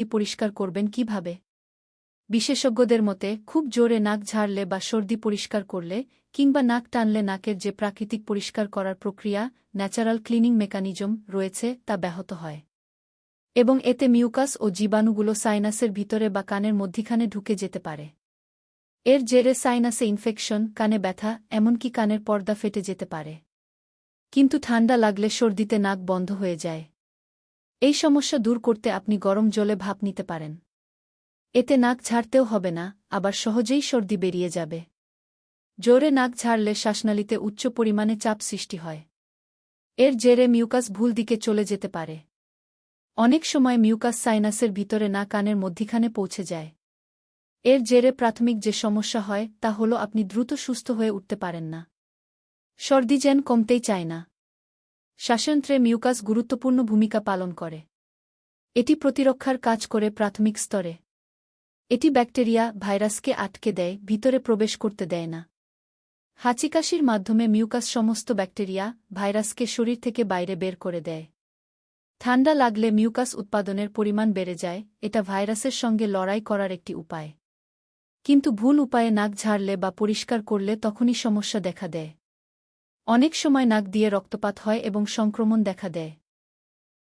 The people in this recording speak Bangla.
পরিষ্কার করবেন কিভাবে? বিশেষজ্ঞদের মতে খুব জোরে নাক ঝাড়লে বা সর্দি পরিষ্কার করলে কিংবা নাক টানলে নাকের যে প্রাকৃতিক পরিষ্কার করার প্রক্রিয়া ন্যাচারাল ক্লিনিং মেকানিজম রয়েছে তা ব্যাহত হয় এবং এতে মিউকাস ও জীবাণুগুলো সাইনাসের ভিতরে বা কানের মধ্যিখানে ঢুকে যেতে পারে। এর জেরে সাইনাসে ইনফেকশন, কানে ব্যথা, এমনকি কানের পর্দা ফেটে যেতে পারে। কিন্তু ঠান্ডা লাগলে সর্দিতে নাক বন্ধ হয়ে যায়। এই সমস্যা দূর করতে আপনি গরম জলে ভাপ নিতে পারেন। এতে নাক ঝাড়তেও হবে না, আবার সহজেই সর্দি বেরিয়ে যাবে। জোরে নাক ঝাড়লে শ্বাসনালীতে উচ্চ পরিমাণে চাপ সৃষ্টি হয়। এর জেরে মিউকাস ভুল দিকে চলে যেতে পারে। অনেক সময় মিউকাস সাইনাসের ভিতরে না কানের মধ্যিখানে পৌঁছে যায়। এর জেরে প্রাথমিক যে সমস্যা হয় তা হল আপনি দ্রুত সুস্থ হয়ে উঠতে পারেন না। সর্দি যেন কমতেই চায় না। শ্বাসযন্ত্রে মিউকাস গুরুত্বপূর্ণ ভূমিকা পালন করে। এটি প্রতিরক্ষার কাজ করে প্রাথমিক স্তরে। এটি ব্যাকটেরিয়া, ভাইরাসকে আটকে দেয়, ভিতরে প্রবেশ করতে দেয় না। হাঁচিকাশির মাধ্যমে মিউকাস সমস্ত ব্যাকটেরিয়া, ভাইরাসকে শরীর থেকে বাইরে বের করে দেয়। ঠান্ডা লাগলে মিউকাস উৎপাদনের পরিমাণ বেড়ে যায়, এটা ভাইরাসের সঙ্গে লড়াই করার একটি উপায়। কিন্তু ভুল উপায়ে নাক ঝাড়লে বা পরিষ্কার করলে তখনই সমস্যা দেখা দেয়। অনেক সময় নাক দিয়ে রক্তপাত হয় এবং সংক্রমণ দেখা দেয়।